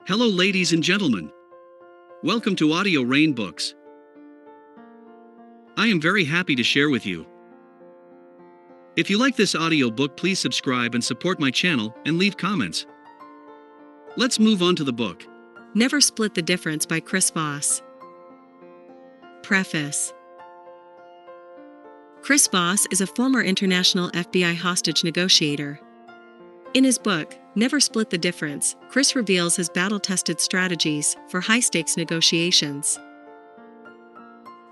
Hello, ladies and gentlemen. Welcome to Audio Rain Books. I am very happy to share with you. If you like this audio book, please subscribe and support my channel and leave comments. Let's move on to the book. Never Split the Difference by Chris Voss. Preface. Chris Voss is a former international FBI hostage negotiator. In his book, Never Split the Difference, Chris reveals his battle-tested strategies for high-stakes negotiations.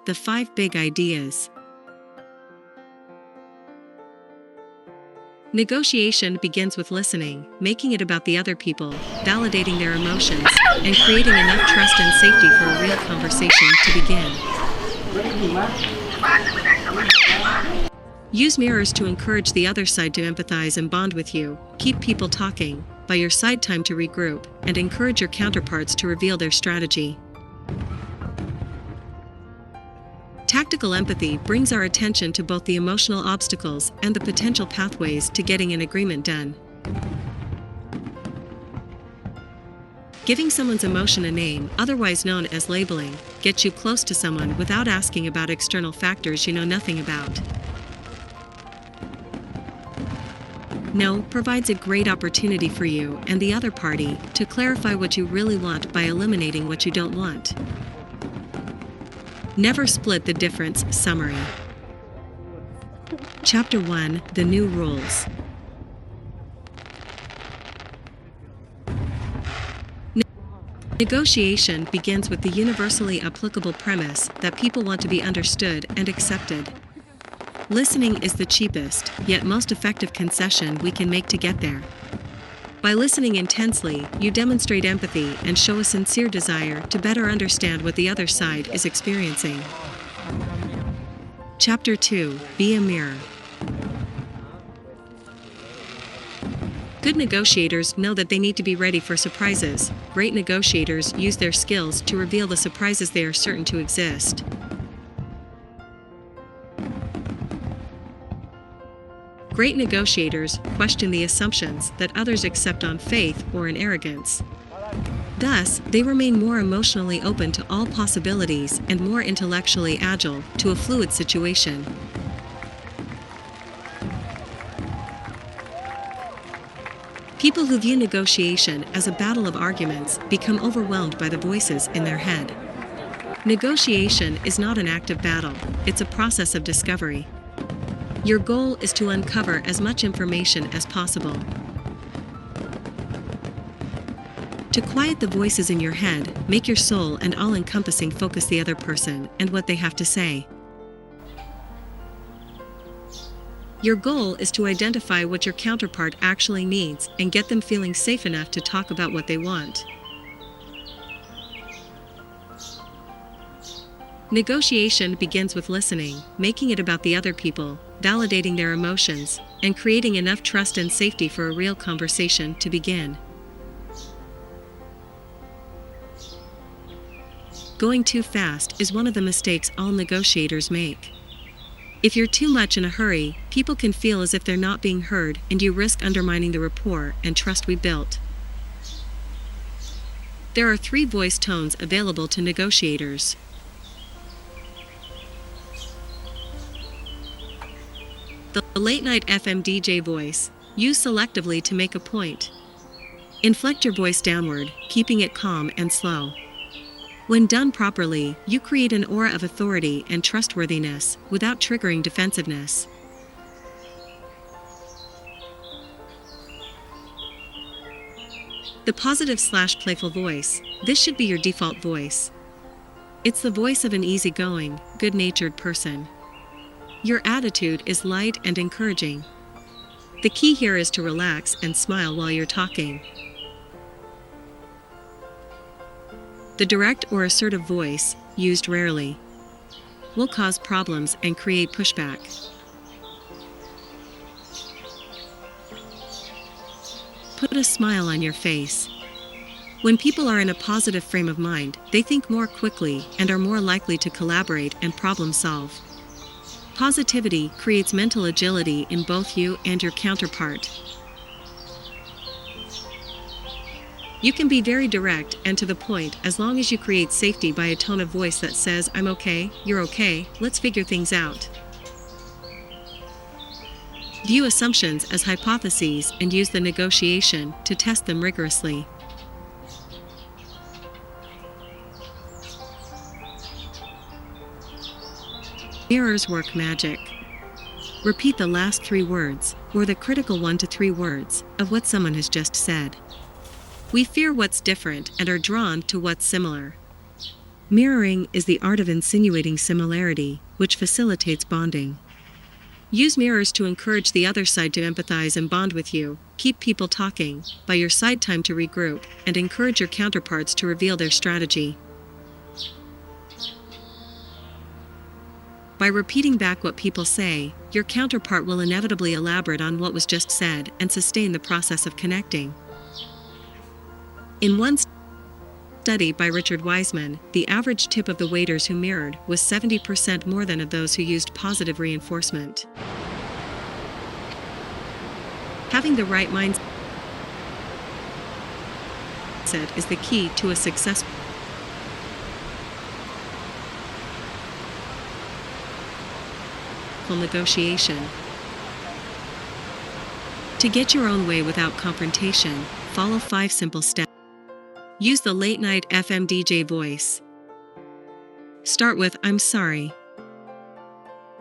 The 5 Big Ideas. Negotiation begins with listening, making it about the other people, validating their emotions, and creating enough trust and safety for a real conversation to begin. Use mirrors to encourage the other side to empathize and bond with you. Keep people talking, buy your side time to regroup, and encourage your counterparts to reveal their strategy. Tactical empathy brings our attention to both the emotional obstacles and the potential pathways to getting an agreement done. Giving someone's emotion a name, otherwise known as labeling, gets you close to someone without asking about external factors you know nothing about. No provides a great opportunity for you and the other party to clarify what you really want by eliminating what you don't want. Never Split the Difference Summary. Chapter 1: The New Rules. Negotiation begins with the universally applicable premise that people want to be understood and accepted. Listening is the cheapest, yet most effective concession we can make to get there. By listening intensely, you demonstrate empathy and show a sincere desire to better understand what the other side is experiencing. Chapter 2: Be a Mirror. Good negotiators know that they need to be ready for surprises. Great negotiators use their skills to reveal the surprises they are certain to exist. Great negotiators question the assumptions that others accept on faith or in arrogance. Thus, they remain more emotionally open to all possibilities and more intellectually agile to a fluid situation. People who view negotiation as a battle of arguments become overwhelmed by the voices in their head. Negotiation is not an active battle, it's a process of discovery. Your goal is to uncover as much information as possible. To quiet the voices in your head, make your sole and all-encompassing focus the other person and what they have to say. Your goal is to identify what your counterpart actually needs and get them feeling safe enough to talk about what they want. Negotiation begins with listening, making it about the other people, validating their emotions, and creating enough trust and safety for a real conversation to begin. Going too fast is one of the mistakes all negotiators make. If you're too much in a hurry, people can feel as if they're not being heard, and you risk undermining the rapport and trust we built. There are 3 voice tones available to negotiators. The late-night FM DJ voice, used selectively to make a point. Inflect your voice downward, keeping it calm and slow. When done properly, you create an aura of authority and trustworthiness without triggering defensiveness. The positive/playful voice, this should be your default voice. It's the voice of an easygoing, good-natured person. Your attitude is light and encouraging. The key here is to relax and smile while you're talking. The direct or assertive voice, used rarely, will cause problems and create pushback. Put a smile on your face. When people are in a positive frame of mind, they think more quickly and are more likely to collaborate and problem solve. Positivity creates mental agility in both you and your counterpart. You can be very direct and to the point as long as you create safety by a tone of voice that says, "I'm okay, you're okay, let's figure things out." View assumptions as hypotheses and use the negotiation to test them rigorously. Mirrors work magic. Repeat the last 3 words, or the critical 1 to 3 words, of what someone has just said. We fear what's different and are drawn to what's similar. Mirroring is the art of insinuating similarity, which facilitates bonding. Use mirrors to encourage the other side to empathize and bond with you, keep people talking, buy your side time to regroup, and encourage your counterparts to reveal their strategy. By repeating back what people say, your counterpart will inevitably elaborate on what was just said and sustain the process of connecting. In one study by Richard Wiseman, the average tip of the waiters who mirrored was 70% more than of those who used positive reinforcement. Having the right mindset is the key to a successful negotiation. To get your own way without confrontation, follow 5 simple steps. Use the late-night FM DJ voice. Start with, "I'm sorry."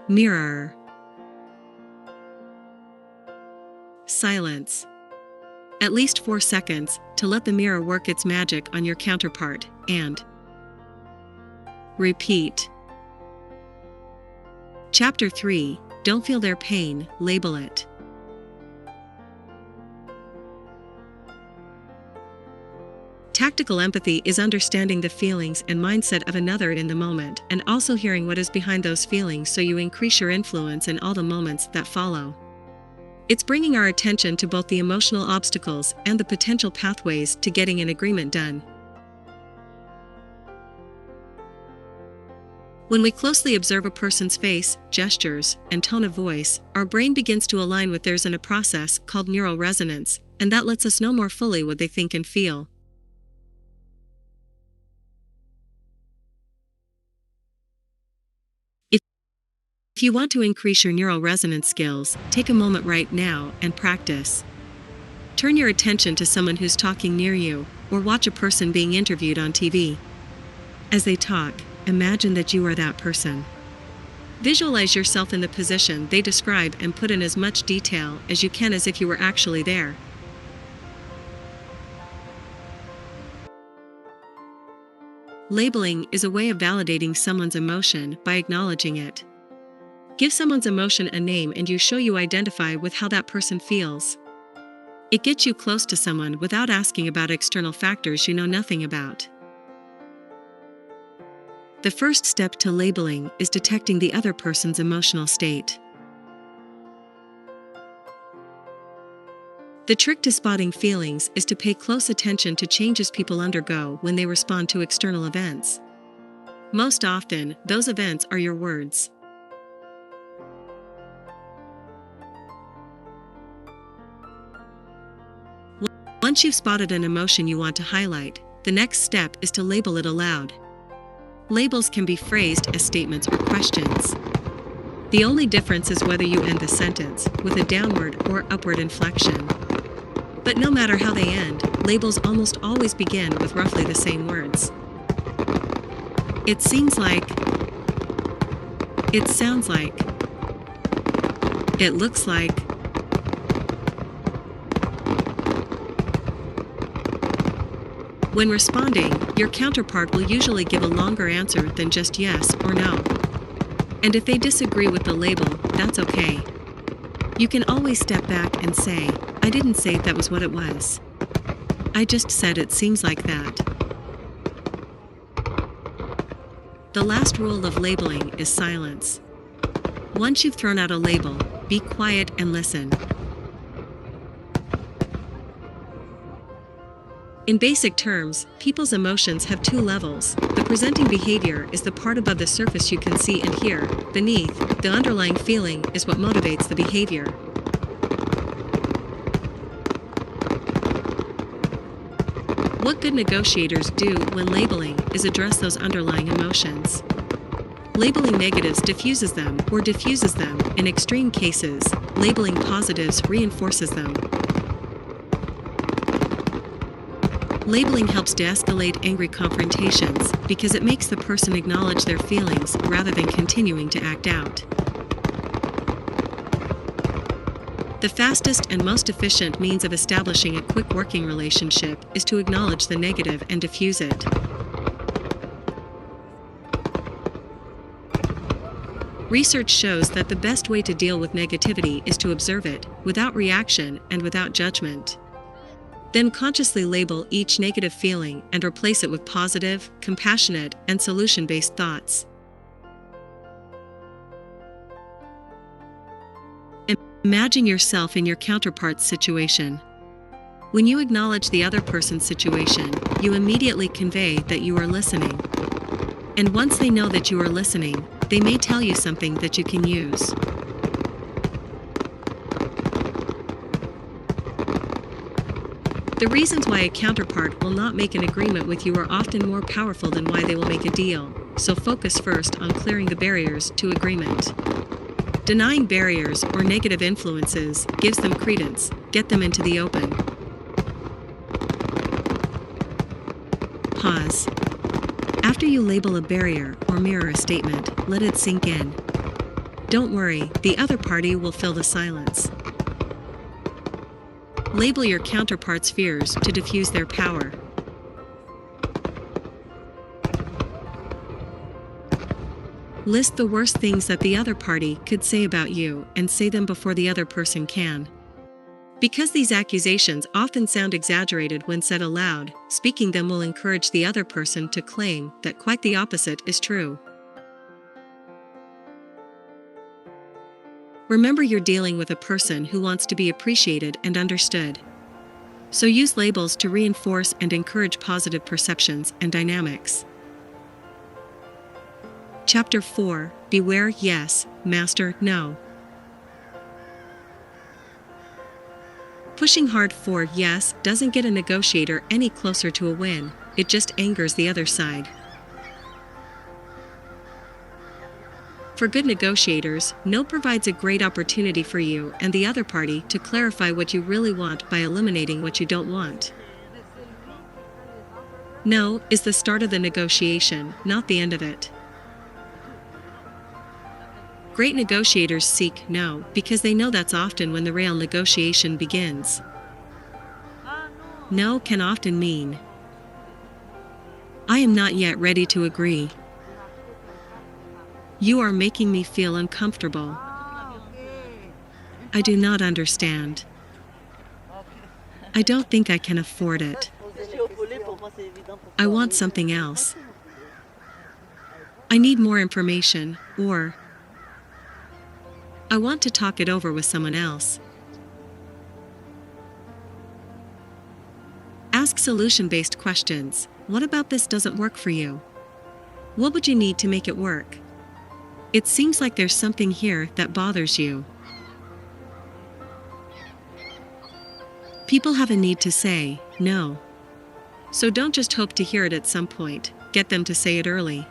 Mirror. Silence. At least 4 seconds to let the mirror work its magic on your counterpart, and repeat. Chapter 3, Don't Feel Their Pain, Label It. Tactical empathy is understanding the feelings and mindset of another in the moment and also hearing what is behind those feelings so you increase your influence in all the moments that follow. It's bringing our attention to both the emotional obstacles and the potential pathways to getting an agreement done. When we closely observe a person's face, gestures, and tone of voice, our brain begins to align with theirs in a process called neural resonance, and that lets us know more fully what they think and feel. If you want to increase your neural resonance skills, take a moment right now and practice. Turn your attention to someone who's talking near you, or watch a person being interviewed on TV. As they talk, imagine that you are that person. Visualize yourself in the position they describe and put in as much detail as you can as if you were actually there. Labeling is a way of validating someone's emotion by acknowledging it. Give someone's emotion a name and you show you identify with how that person feels. It gets you close to someone without asking about external factors you know nothing about. The first step to labeling is detecting the other person's emotional state. The trick to spotting feelings is to pay close attention to changes people undergo when they respond to external events. Most often, those events are your words. Once you've spotted an emotion you want to highlight, the next step is to label it aloud. Labels can be phrased as statements or questions. The only difference is whether you end the sentence with a downward or upward inflection. But no matter how they end, labels almost always begin with roughly the same words. It seems like. It sounds like. It looks like. When responding, your counterpart will usually give a longer answer than just yes or no. And if they disagree with the label, that's okay. You can always step back and say, "I didn't say that was what it was. I just said it seems like that." The last rule of labeling is silence. Once you've thrown out a label, be quiet and listen. In basic terms, people's emotions have 2 levels. The presenting behavior is the part above the surface you can see and hear. Beneath, the underlying feeling is what motivates the behavior. What good negotiators do when labeling is address those underlying emotions. Labeling negatives diffuses them or diffuses them. In extreme cases, labeling positives reinforces them. Labeling helps de-escalate angry confrontations because it makes the person acknowledge their feelings rather than continuing to act out. The fastest and most efficient means of establishing a quick working relationship is to acknowledge the negative and diffuse it. Research shows that the best way to deal with negativity is to observe it, without reaction and without judgment. Then consciously label each negative feeling and replace it with positive, compassionate, and solution-based thoughts. Imagine yourself in your counterpart's situation. When you acknowledge the other person's situation, you immediately convey that you are listening. And once they know that you are listening, they may tell you something that you can use. The reasons why a counterpart will not make an agreement with you are often more powerful than why they will make a deal, so focus first on clearing the barriers to agreement. Denying barriers or negative influences gives them credence. Get them into the open. Pause. After you label a barrier or mirror a statement, let it sink in. Don't worry, the other party will fill the silence. Label your counterpart's fears to diffuse their power. List the worst things that the other party could say about you and say them before the other person can. Because these accusations often sound exaggerated when said aloud, speaking them will encourage the other person to claim that quite the opposite is true. Remember, you're dealing with a person who wants to be appreciated and understood. So use labels to reinforce and encourage positive perceptions and dynamics. Chapter 4: Beware yes, Master no. Pushing hard for yes doesn't get a negotiator any closer to a win, it just angers the other side. For good negotiators, no provides a great opportunity for you and the other party to clarify what you really want by eliminating what you don't want. No is the start of the negotiation, not the end of it. Great negotiators seek no because they know that's often when the real negotiation begins. No can often mean, I am not yet ready to agree. You are making me feel uncomfortable. I do not understand. I don't think I can afford it. I want something else. I need more information, or I want to talk it over with someone else. Ask solution-based questions. What about this doesn't work for you? What would you need to make it work? It seems like there's something here that bothers you. People have a need to say no. So don't just hope to hear it at some point, get them to say it early.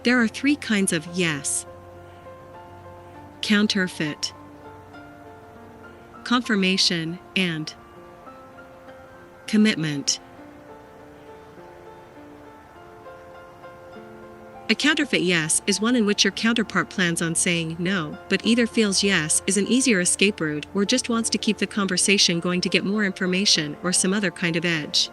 There are 3 kinds of yes: counterfeit, confirmation, and commitment. A counterfeit yes is one in which your counterpart plans on saying no, but either feels yes is an easier escape route or just wants to keep the conversation going to get more information or some other kind of edge.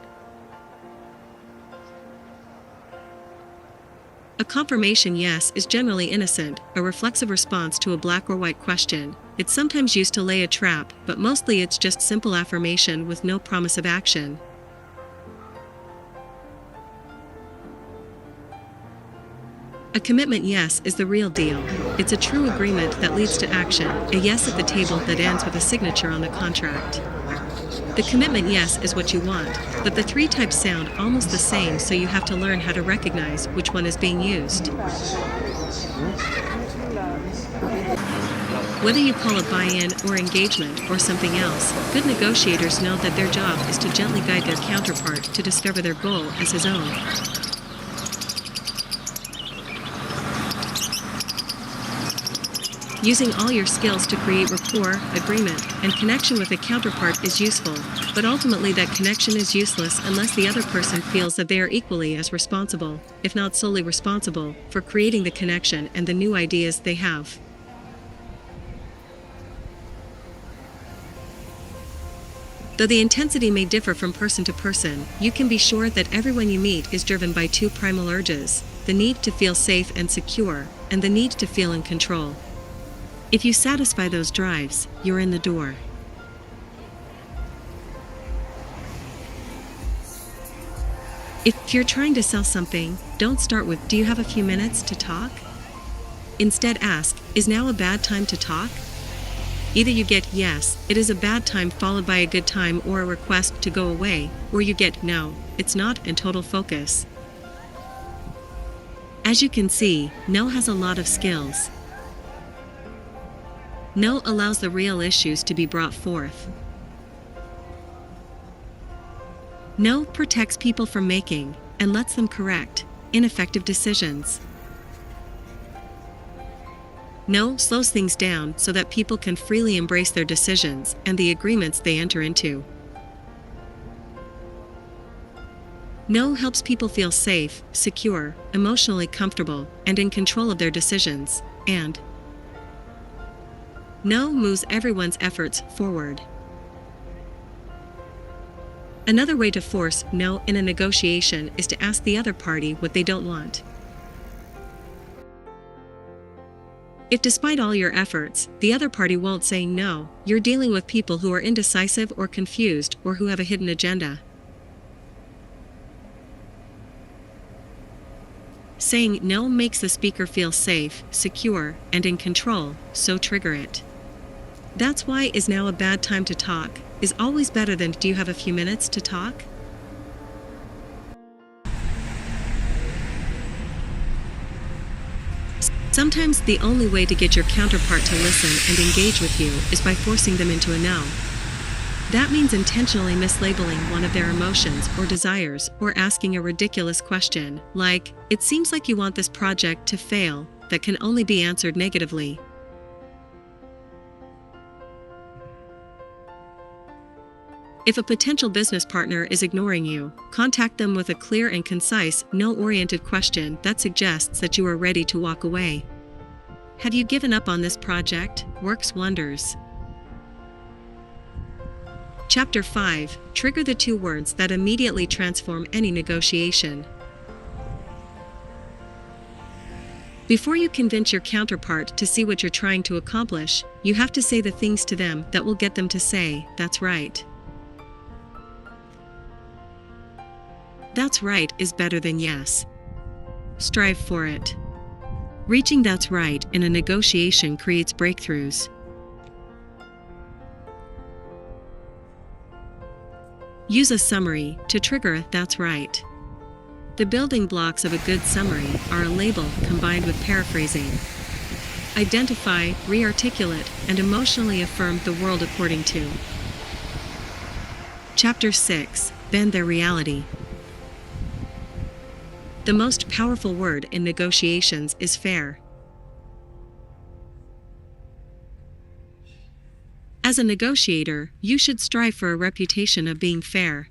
A confirmation yes is generally innocent, a reflexive response to a black or white question. It's sometimes used to lay a trap, but mostly it's just simple affirmation with no promise of action. A commitment yes is the real deal. It's a true agreement that leads to action, a yes at the table that ends with a signature on the contract. The commitment yes is what you want, but the 3 types sound almost the same, so you have to learn how to recognize which one is being used. Whether you call it buy-in or engagement or something else, good negotiators know that their job is to gently guide their counterpart to discover their goal as his own. Using all your skills to create rapport, agreement, and connection with a counterpart is useful, but ultimately that connection is useless unless the other person feels that they are equally as responsible, if not solely responsible, for creating the connection and the new ideas they have. Though the intensity may differ from person to person, you can be sure that everyone you meet is driven by two primal urges: the need to feel safe and secure, and the need to feel in control. If you satisfy those drives, you're in the door. If you're trying to sell something, don't start with, "Do you have a few minutes to talk?" Instead ask, "Is now a bad time to talk?" Either you get "Yes, it is a bad time" followed by a good time or a request to go away, or you get "No, it's not" and total focus. As you can see, no has a lot of skills. No allows the real issues to be brought forth. No protects people from making, and lets them correct, ineffective decisions. No slows things down so that people can freely embrace their decisions and the agreements they enter into. No helps people feel safe, secure, emotionally comfortable, and in control of their decisions, and no moves everyone's efforts forward. Another way to force no in a negotiation is to ask the other party what they don't want. If despite all your efforts, the other party won't say no, you're dealing with people who are indecisive or confused or who have a hidden agenda. Saying no makes the speaker feel safe, secure, and in control, so trigger it. That's why "Is now a bad time to talk" is always better than "Do you have a few minutes to talk?" Sometimes the only way to get your counterpart to listen and engage with you is by forcing them into a no. That means intentionally mislabeling one of their emotions or desires or asking a ridiculous question, like, "It seems like you want this project to fail," that can only be answered negatively. If a potential business partner is ignoring you, contact them with a clear and concise, no-oriented question that suggests that you are ready to walk away. "Have you given up on this project?" works wonders. Chapter 5. Trigger the two words that immediately transform any negotiation. Before you convince your counterpart to see what you're trying to accomplish, you have to say the things to them that will get them to say, "That's right." "That's right" is better than "yes." Strive for it. Reaching "that's right" in a negotiation creates breakthroughs. Use a summary to trigger a "that's right." The building blocks of a good summary are a label combined with paraphrasing. Identify, re-articulate, and emotionally affirm the world according to. Chapter 6. Bend their reality. The most powerful word in negotiations is fair. As a negotiator, you should strive for a reputation of being fair.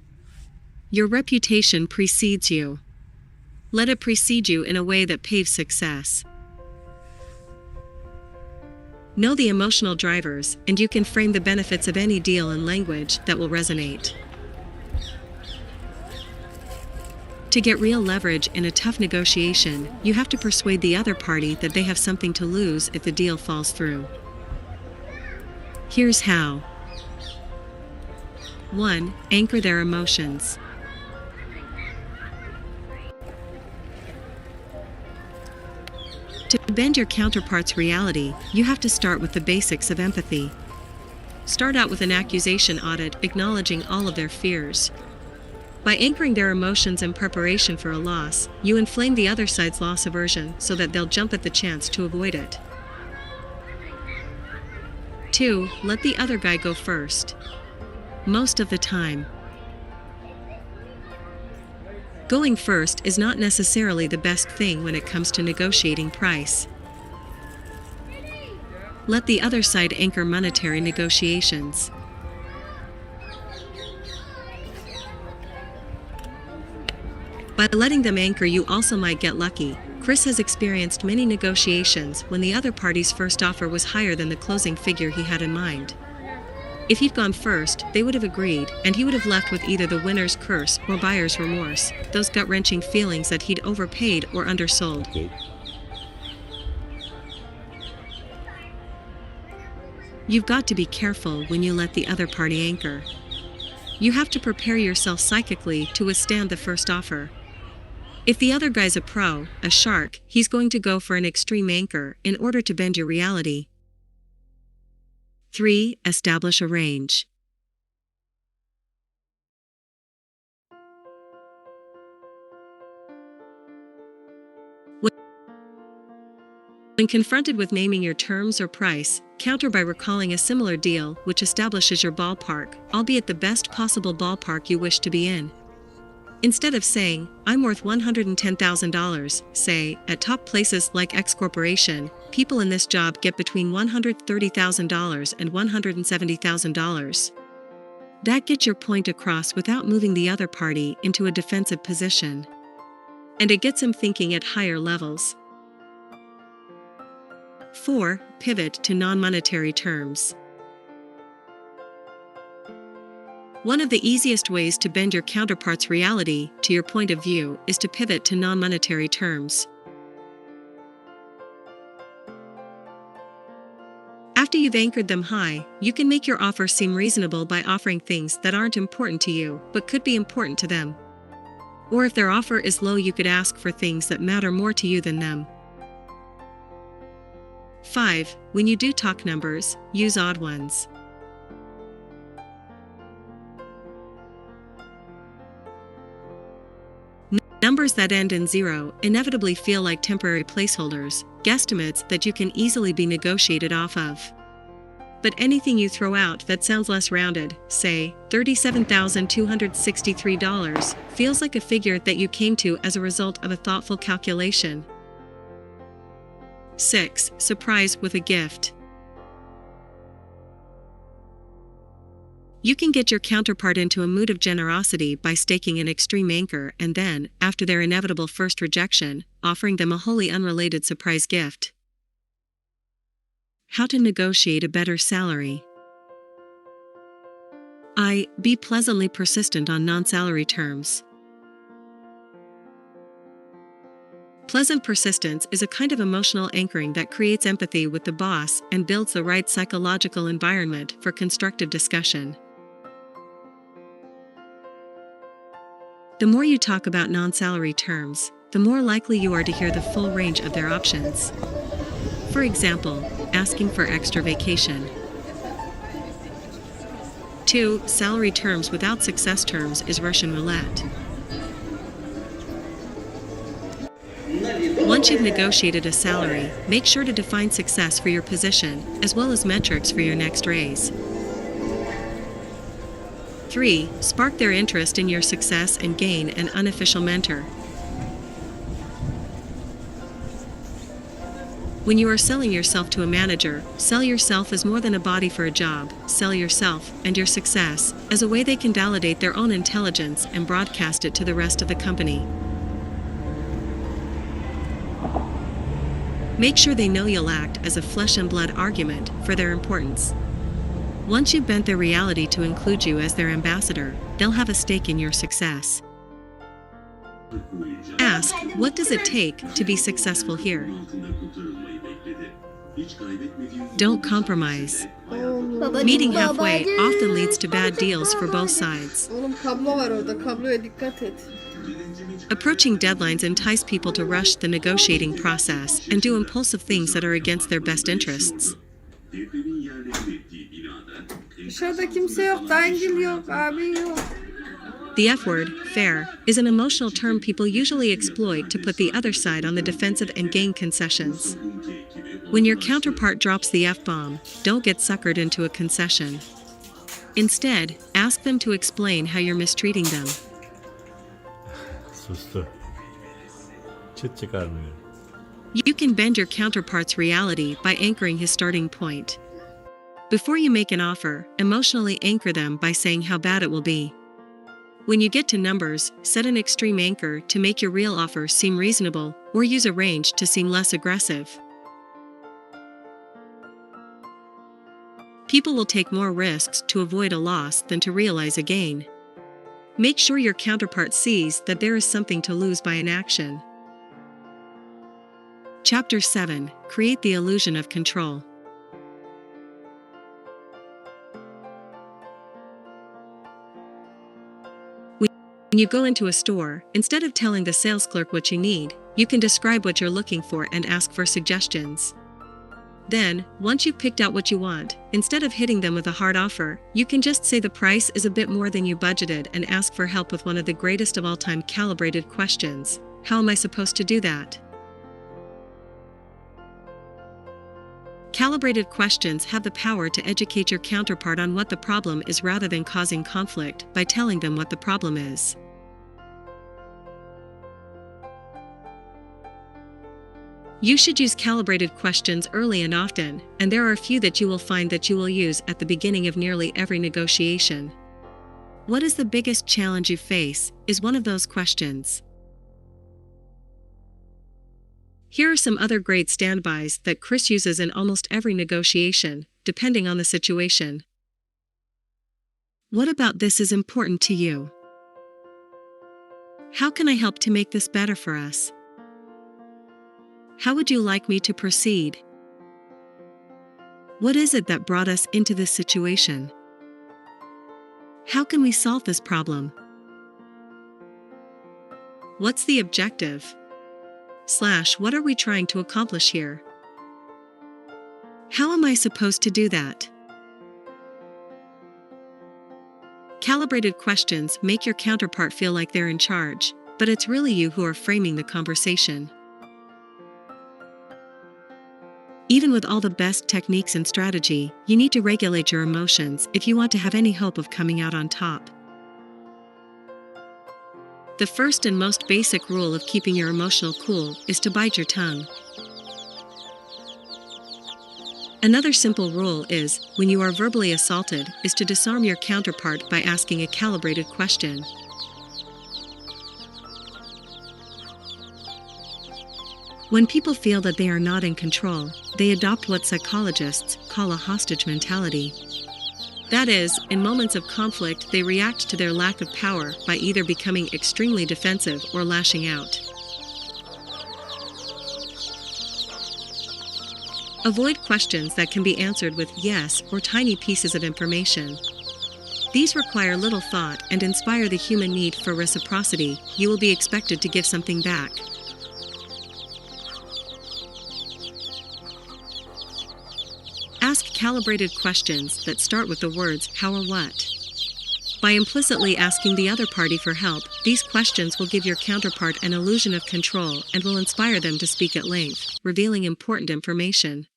Your reputation precedes you. Let it precede you in a way that paves success. Know the emotional drivers, and you can frame the benefits of any deal in language that will resonate. To get real leverage in a tough negotiation, you have to persuade the other party that they have something to lose if the deal falls through. Here's how. 1. Anchor their emotions. To bend your counterpart's reality, you have to start with the basics of empathy. Start out with an accusation audit acknowledging all of their fears. By anchoring their emotions in preparation for a loss, you inflame the other side's loss aversion so that they'll jump at the chance to avoid it. 2. Let the other guy go first. Most of the time, going first is not necessarily the best thing when it comes to negotiating price. Let the other side anchor monetary negotiations. By letting them anchor, you also might get lucky. Chris has experienced many negotiations when the other party's first offer was higher than the closing figure he had in mind. If he'd gone first, they would have agreed, and he would have left with either the winner's curse or buyer's remorse, those gut-wrenching feelings that he'd overpaid or undersold. You've got to be careful when you let the other party anchor. You have to prepare yourself psychically to withstand the first offer. If the other guy's a pro, a shark, he's going to go for an extreme anchor in order to bend your reality. 3. Establish a range. When confronted with naming your terms or price, counter by recalling a similar deal which establishes your ballpark, albeit the best possible ballpark you wish to be in. Instead of saying, "I'm worth $110,000, say, at top places like X Corporation, people in this job get between $130,000 and $170,000. That gets your point across without moving the other party into a defensive position. And it gets him thinking at higher levels. 4. Pivot to non-monetary terms. One of the easiest ways to bend your counterpart's reality to your point of view is to pivot to non-monetary terms. After you've anchored them high, you can make your offer seem reasonable by offering things that aren't important to you but could be important to them. Or if their offer is low, you could ask for things that matter more to you than them. 5. When you do talk numbers, use odd ones. Numbers that end in 0 inevitably feel like temporary placeholders, guesstimates that you can easily be negotiated off of. But anything you throw out that sounds less rounded, say $37,263, feels like a figure that you came to as a result of a thoughtful calculation. 6. Surprise with a gift. You can get your counterpart into a mood of generosity by staking an extreme anchor and then, after their inevitable first rejection, offering them a wholly unrelated surprise gift. How to negotiate a better salary. Be pleasantly persistent on non-salary terms. Pleasant persistence is a kind of emotional anchoring that creates empathy with the boss and builds the right psychological environment for constructive discussion. The more you talk about non-salary terms, the more likely you are to hear the full range of their options. For example, asking for extra vacation. 2. Salary terms without success terms is Russian roulette. Once you've negotiated a salary, make sure to define success for your position, as well as metrics for your next raise. 3. Spark their interest in your success and gain an unofficial mentor. When you are selling yourself to a manager, sell yourself as more than a body for a job. Sell yourself and your success as a way they can validate their own intelligence and broadcast it to the rest of the company. Make sure they know you'll act as a flesh and blood argument for their importance. Once you've bent their reality to include you as their ambassador, they'll have a stake in your success. Ask, what does it take to be successful here? Don't compromise. Meeting halfway often leads to bad deals for both sides. Oğlum kablo var orada. Kabloya dikkat et. Approaching deadlines entice people to rush the negotiating process and do impulsive things that are against their best interests. Dışarıda kimse yok. Dayıngil yok. Abin yok. The F word, fair, is an emotional term people usually exploit to put the other side on the defensive and gain concessions. When your counterpart drops the F-bomb, don't get suckered into a concession. Instead, ask them to explain how you're mistreating them. Susto. 채찍하는. You can bend your counterpart's reality by anchoring his starting point. Before you make an offer, emotionally anchor them by saying how bad it will be. When you get to numbers, set an extreme anchor to make your real offer seem reasonable, or use a range to seem less aggressive. People will take more risks to avoid a loss than to realize a gain. Make sure your counterpart sees that there is something to lose by inaction. Chapter 7. Create the illusion of control. When you go into a store, instead of telling the sales clerk what you need, you can describe what you're looking for and ask for suggestions. Then, once you've picked out what you want, instead of hitting them with a hard offer, you can just say the price is a bit more than you budgeted and ask for help with one of the greatest of all time calibrated questions. How am I supposed to do that? Calibrated questions have the power to educate your counterpart on what the problem is rather than causing conflict by telling them what the problem is. You should use calibrated questions early and often, and there are a few that you will find that you will use at the beginning of nearly every negotiation. What is the biggest challenge you face, is one of those questions. Here are some other great standbys that Chris uses in almost every negotiation, depending on the situation. What about this is important to you? How can I help to make this better for us? How would you like me to proceed? What is it that brought us into this situation? How can we solve this problem? What's the objective? / what are we trying to accomplish here? How am I supposed to do that? Calibrated questions make your counterpart feel like they're in charge, but it's really you who are framing the conversation. Even with all the best techniques and strategy, you need to regulate your emotions if you want to have any hope of coming out on top. The first and most basic rule of keeping your emotional cool is to bite your tongue. Another simple rule is, when you are verbally assaulted, is to disarm your counterpart by asking a calibrated question. When people feel that they are not in control, they adopt what psychologists call a hostage mentality. That is, in moments of conflict, they react to their lack of power by either becoming extremely defensive or lashing out. Avoid questions that can be answered with yes or tiny pieces of information. These require little thought and inspire the human need for reciprocity. You will be expected to give something back. Ask calibrated questions that start with the words how or what. By implicitly asking the other party for help, these questions will give your counterpart an illusion of control and will inspire them to speak at length, revealing important information.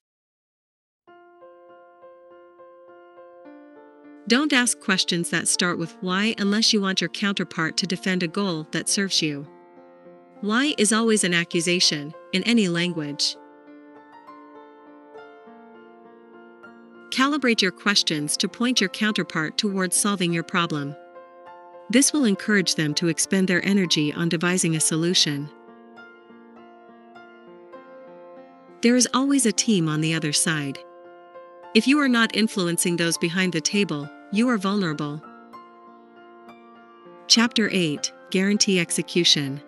Don't ask questions that start with why unless you want your counterpart to defend a goal that serves you. Why is always an accusation, in any language. Calibrate your questions to point your counterpart towards solving your problem. This will encourage them to expend their energy on devising a solution. There is always a team on the other side. If you are not influencing those behind the table, you are vulnerable. Chapter 8. Guarantee execution.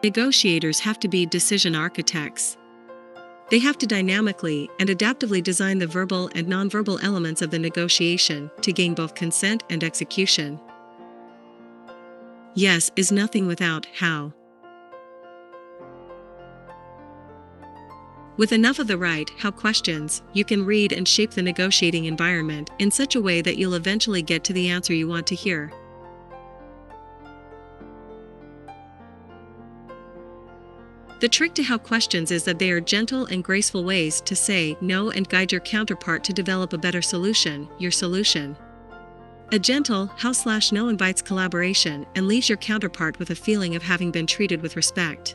Negotiators have to be decision architects. They have to dynamically and adaptively design the verbal and nonverbal elements of the negotiation to gain both consent and execution. Yes is nothing without how. With enough of the right how questions, you can read and shape the negotiating environment in such a way that you'll eventually get to the answer you want to hear. The trick to how questions is that they are gentle and graceful ways to say no and guide your counterpart to develop a better solution, your solution. A gentle how/no invites collaboration and leaves your counterpart with a feeling of having been treated with respect.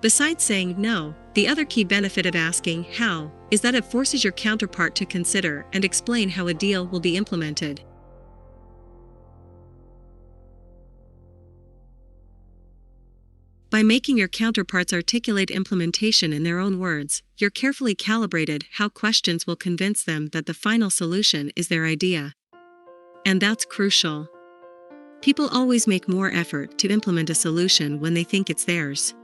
Besides saying no, the other key benefit of asking how is that it forces your counterpart to consider and explain how a deal will be implemented. By making your counterparts articulate implementation in their own words, you're carefully calibrated how questions will convince them that the final solution is their idea. And that's crucial. People always make more effort to implement a solution when they think it's theirs.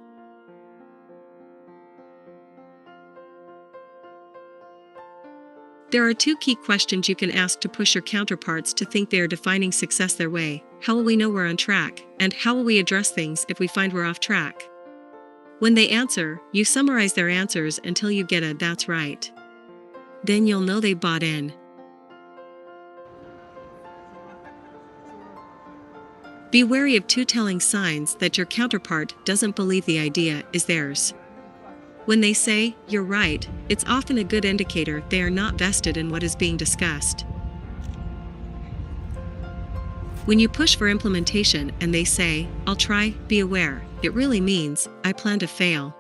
There are two key questions you can ask to push your counterparts to think they are defining success their way. How will we know we're on track? And how will we address things if we find we're off track? When they answer, you summarize their answers until you get a "that's right." Then you'll know they bought in. Be wary of two telling signs that your counterpart doesn't believe the idea is theirs. When they say, "you're right," it's often a good indicator they are not vested in what is being discussed. When you push for implementation and they say, "I'll try," be aware, it really means, "I plan to fail."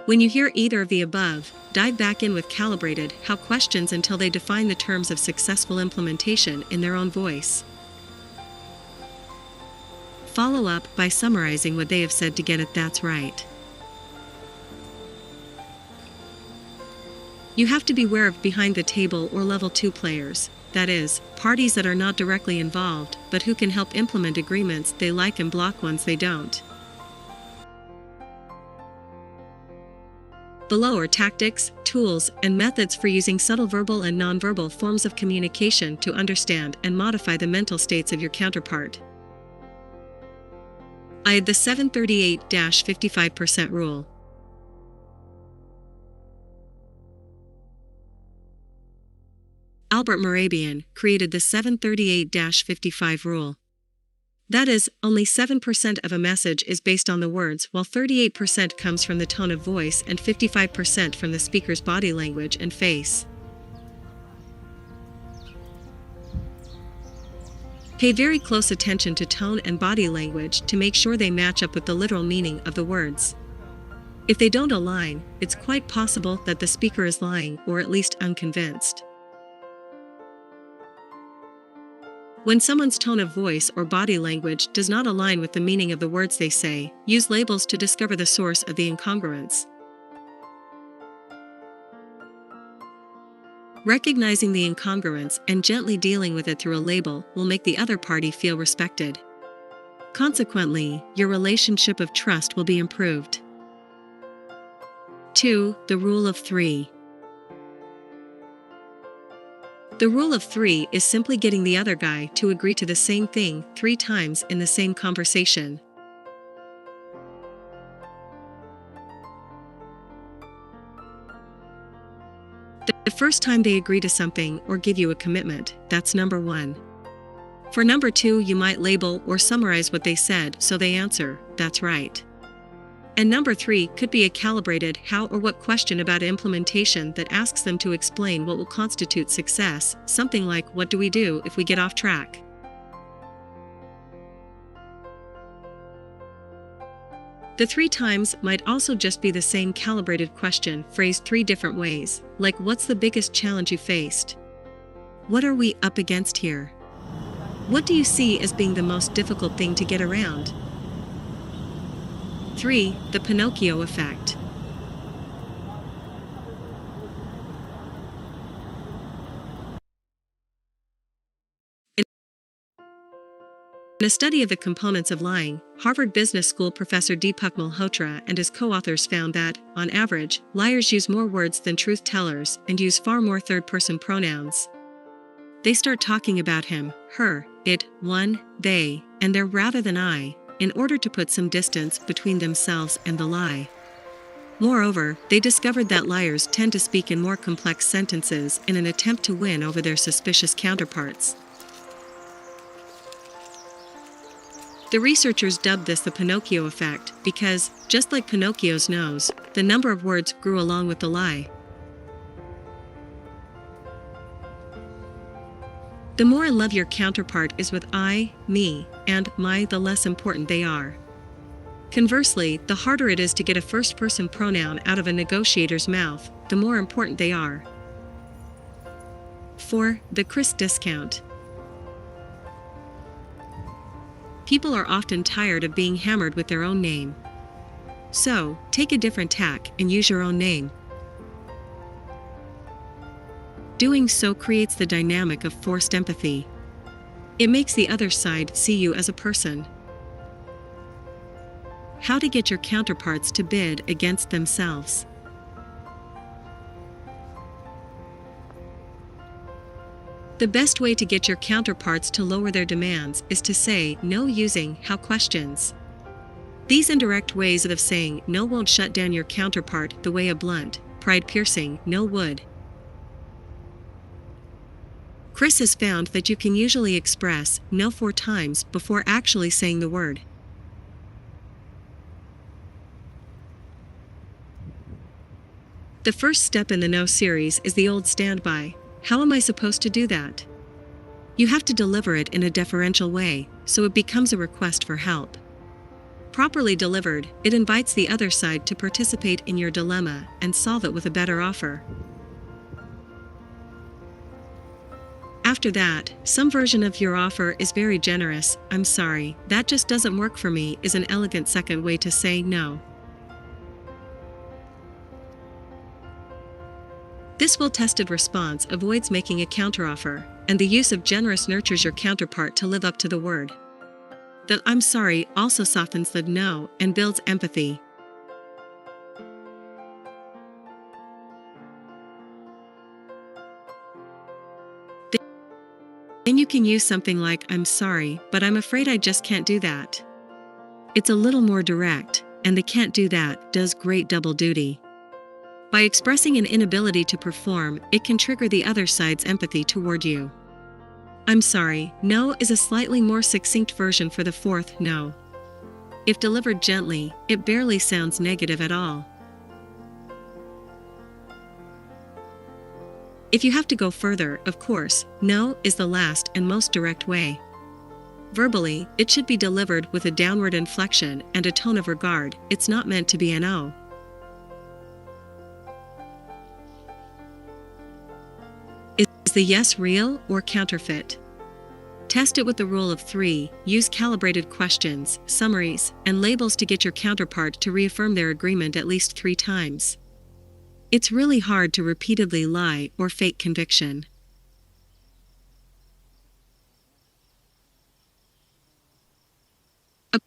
When you hear either of the above, dive back in with calibrated how questions until they define the terms of successful implementation in their own voice. Follow up by summarizing what they have said to get it "that's right." You have to beware of behind the table or level 2 players, that is, parties that are not directly involved but who can help implement agreements they like and block ones they don't. Below are tactics, tools, and methods for using subtle verbal and nonverbal forms of communication to understand and modify the mental states of your counterpart. I had the 738-55% rule. Albert Mehrabian created the 738-55 rule. That is, only 7% of a message is based on the words, while 38% comes from the tone of voice and 55% from the speaker's body language and face. Pay very close attention to tone and body language to make sure they match up with the literal meaning of the words. If they don't align, it's quite possible that the speaker is lying or at least unconvinced. When someone's tone of voice or body language does not align with the meaning of the words they say, use labels to discover the source of the incongruence. Recognizing the incongruence and gently dealing with it through a label will make the other party feel respected. Consequently, your relationship of trust will be improved. 2. The Rule of 3. The rule of 3 is simply getting the other guy to agree to the same thing 3 times in the same conversation. The first time they agree to something or give you a commitment, that's number 1. For number 2, you might label or summarize what they said so they answer, "that's right." And number 3 could be a calibrated how or what question about implementation that asks them to explain what will constitute success, something like, "What do we do if we get off track?" The 3 times might also just be the same calibrated question phrased 3 different ways, like, "What's the biggest challenge you faced?" "What are we up against here?" "What do you see as being the most difficult thing to get around?" 3. The Pinocchio effect. In a study of the components of lying, Harvard Business School professor Deepak Malhotra and his co-authors found that, on average, liars use more words than truth tellers and use far more third-person pronouns. They start talking about him, her, it, one, they, and their rather than I, in order to put some distance between themselves and the lie. Moreover, they discovered that liars tend to speak in more complex sentences in an attempt to win over their suspicious counterparts. The researchers dubbed this the Pinocchio effect because, just like Pinocchio's nose, the number of words grew along with the lie. The more in love your counterpart is with I, me, and my, the less important they are. Conversely, the harder it is to get a first-person pronoun out of a negotiator's mouth, the more important they are. 4. The Chris discount. People are often tired of being hammered with their own name. So, take a different tack and use your own name. Doing so creates the dynamic of forced empathy. It makes the other side see you as a person. How to get your counterparts to bid against themselves. The best way to get your counterparts to lower their demands is to say no using how questions. These indirect ways of saying no won't shut down your counterpart the way a blunt, pride-piercing no would. Chris has found that you can usually express no 4 times before actually saying the word. The first step in the no series is the old standby. How am I supposed to do that? You have to deliver it in a deferential way, so it becomes a request for help. Properly delivered, it invites the other side to participate in your dilemma and solve it with a better offer. After that, some version of your offer is very generous. I'm sorry, that just doesn't work for me is an elegant second way to say no. This well-tested response avoids making a counteroffer, and the use of generous nurtures your counterpart to live up to the word. The I'm sorry also softens the no and builds empathy. Then you can use something like I'm sorry, but I'm afraid I just can't do that. It's a little more direct, and the can't do that does great double duty. By expressing an inability to perform, it can trigger the other side's empathy toward you. I'm sorry, no is a slightly more succinct version for the 4th no. If delivered gently, it barely sounds negative at all. If you have to go further, of course, no is the last and most direct way. Verbally, it should be delivered with a downward inflection and a tone of regard. It's not meant to be an O. Is the yes real or counterfeit? Test it with the rule of 3, use calibrated questions, summaries, and labels to get your counterpart to reaffirm their agreement at least 3 times. It's really hard to repeatedly lie or fake conviction. A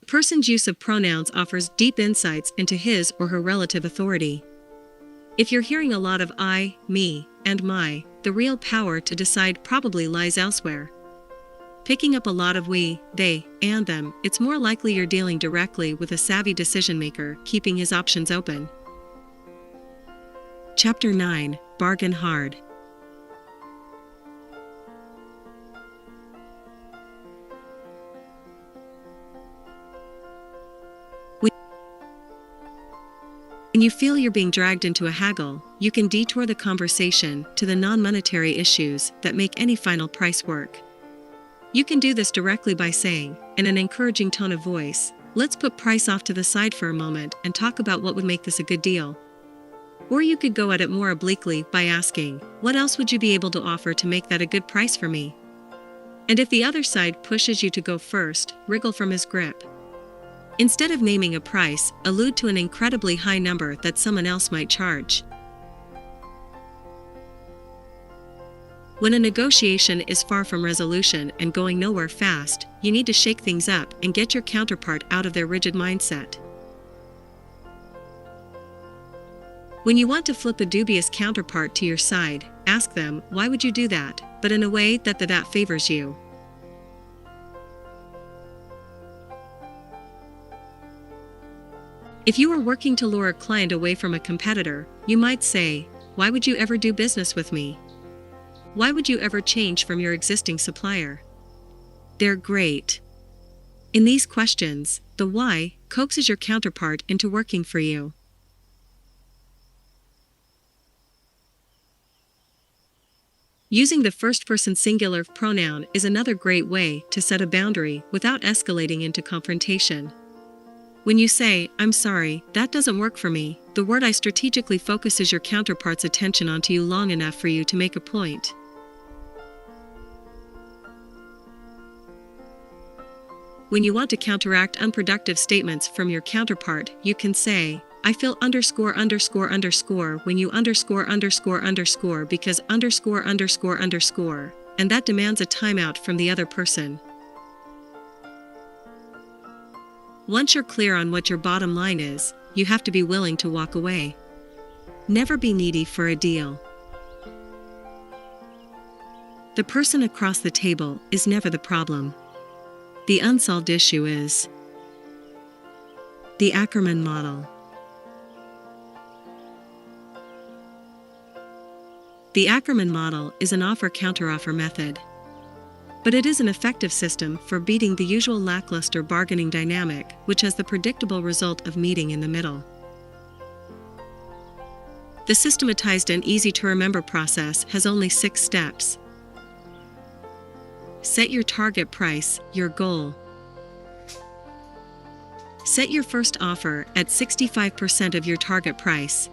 person's use of pronouns offers deep insights into his or her relative authority. If you're hearing a lot of I, me, and my, the real power to decide probably lies elsewhere. Picking up a lot of we, they, and them, it's more likely you're dealing directly with a savvy decision maker, keeping his options open. Chapter 9, Bargain Hard. When you feel you're being dragged into a haggle, you can detour the conversation to the non-monetary issues that make any final price work. You can do this directly by saying, in an encouraging tone of voice, let's put price off to the side for a moment and talk about what would make this a good deal. Or you could go at it more obliquely by asking, what else would you be able to offer to make that a good price for me? And if the other side pushes you to go first, wriggle from his grip. Instead of naming a price, allude to an incredibly high number that someone else might charge. When a negotiation is far from resolution and going nowhere fast, you need to shake things up and get your counterpart out of their rigid mindset. When you want to flip a dubious counterpart to your side, ask them, why would you do that, but in a way that favors you. If you are working to lure a client away from a competitor, you might say, why would you ever do business with me? Why would you ever change from your existing supplier? They're great. In these questions, the why coaxes your counterpart into working for you. Using the first-person singular pronoun is another great way to set a boundary without escalating into confrontation. When you say, "I'm sorry, that doesn't work for me," the word "I" strategically focuses your counterpart's attention onto you long enough for you to make a point. When you want to counteract unproductive statements from your counterpart, you can say, "I feel when you because and that demands a timeout from the other person." Once you're clear on what your bottom line is, you have to be willing to walk away. Never be needy for a deal. The person across the table is never the problem. The unsolved issue is. The Ackerman model. The Ackerman model is an offer-counteroffer method. But it is an effective system for beating the usual lackluster bargaining dynamic, which has the predictable result of meeting in the middle. The systematized and easy-to-remember process has only 6 steps. Set your target price, your goal. Set your first offer at 65% of your target price.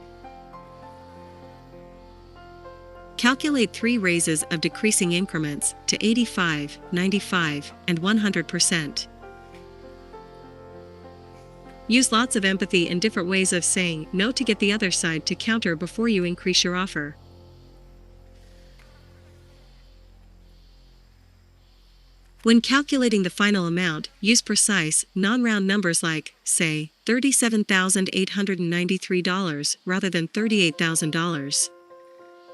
Calculate 3 raises of decreasing increments to 85, 95, and 100%. Use lots of empathy and different ways of saying no to get the other side to counter before you increase your offer. When calculating the final amount, use precise, non-round numbers like, say, $37,893 rather than $38,000.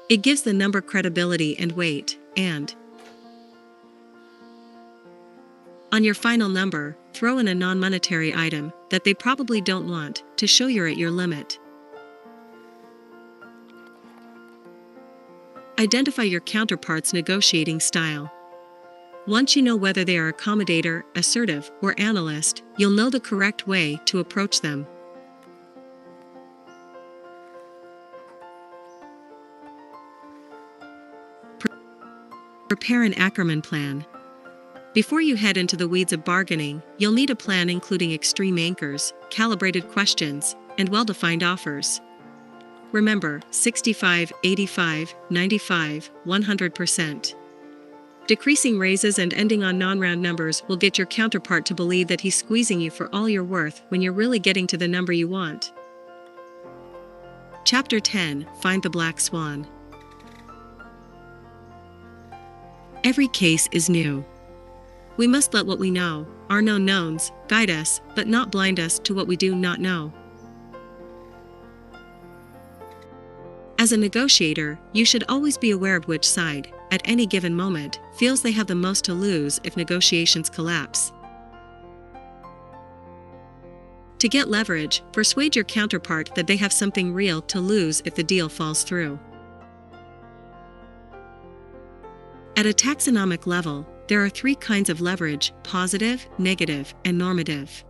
It gives the number credibility and weight, and on your final number, throw in a non-monetary item that they probably don't want to show you're at your limit. Identify your counterpart's negotiating style. Once you know whether they are accommodator, assertive, or analyst, you'll know the correct way to approach them. Prepare an Ackerman plan. Before you head into the weeds of bargaining, you'll need a plan including extreme anchors, calibrated questions, and well-defined offers. Remember, 65, 85, 95, 100%. Decreasing raises and ending on non-round numbers will get your counterpart to believe that he's squeezing you for all you're worth when you're really getting to the number you want. Chapter 10: Find the Black Swan. Every case is new. We must let what we know, our known knowns, guide us, but not blind us to what we do not know. As a negotiator, you should always be aware of which side, at any given moment, feels they have the most to lose if negotiations collapse. To get leverage, persuade your counterpart that they have something real to lose if the deal falls through. At a taxonomic level, there are 3 kinds of leverage: positive, negative, and normative.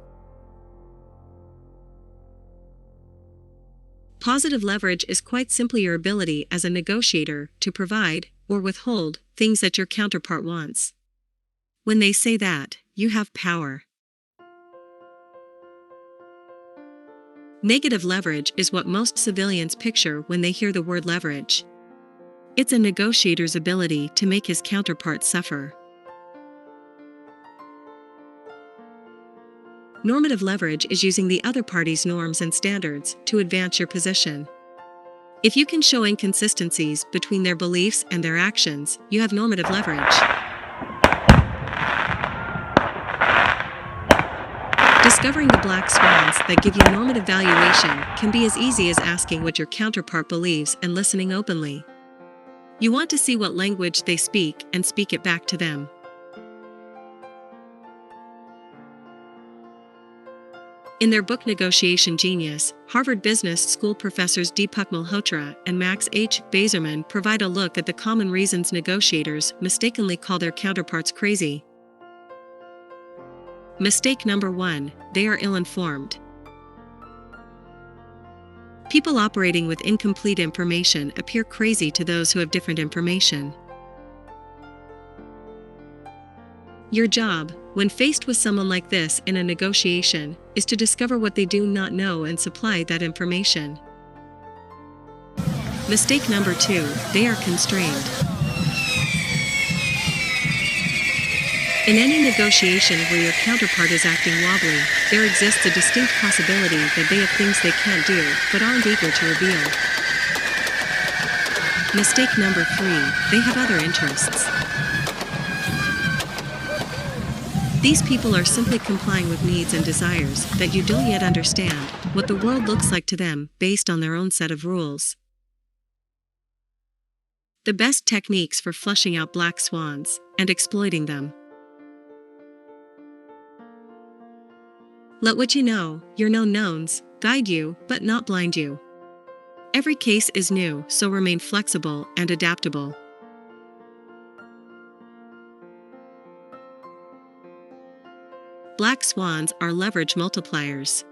Positive leverage is quite simply your ability as a negotiator to provide, or withhold, things that your counterpart wants. When they say that, you have power. Negative leverage is what most civilians picture when they hear the word leverage. It's a negotiator's ability to make his counterpart suffer. Normative leverage is using the other party's norms and standards to advance your position. If you can show inconsistencies between their beliefs and their actions, you have normative leverage. Discovering the black swans that give you normative valuation can be as easy as asking what your counterpart believes and listening openly. You want to see what language they speak and speak it back to them. In their book Negotiation Genius, Harvard Business School professors Deepak Malhotra and Max H. Bazerman provide a look at the common reasons negotiators mistakenly call their counterparts crazy. Mistake number 1, they are ill-informed. People operating with incomplete information appear crazy to those who have different information. Your job, when faced with someone like this in a negotiation, is to discover what they do not know and supply that information. Mistake number 2, they are constrained. In any negotiation where your counterpart is acting wobbly, there exists a distinct possibility that they have things they can't do but aren't eager to reveal. Mistake number 3, they have other interests. These people are simply complying with needs and desires that you don't yet understand what the world looks like to them based on their own set of rules. The best techniques for flushing out black swans and exploiting them. Let what you know, your known knowns, guide you but not blind you. Every case is new, so remain flexible and adaptable. Black swans are leverage multipliers.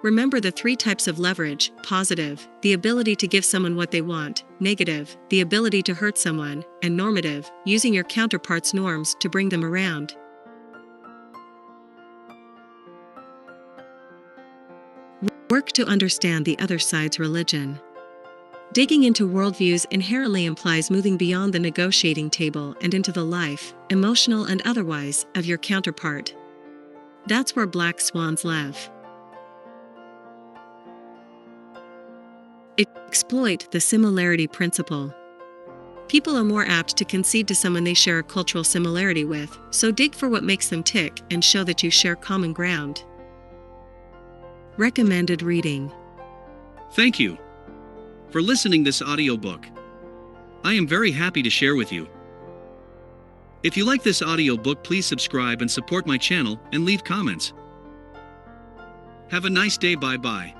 Remember the 3 types of leverage: positive, the ability to give someone what they want; negative, the ability to hurt someone; and normative, using your counterpart's norms to bring them around. Work to understand the other side's religion. Digging into worldviews inherently implies moving beyond the negotiating table and into the life, emotional and otherwise, of your counterpart. That's where black swans live. Exploit the similarity principle. People are more apt to concede to someone they share a cultural similarity with, so dig for what makes them tick and show that you share common ground. Recommended reading. Thank you for listening this audiobook. I am very happy to share with you. If you like this audiobook, please subscribe and support my channel and leave comments. Have a nice day. Bye bye.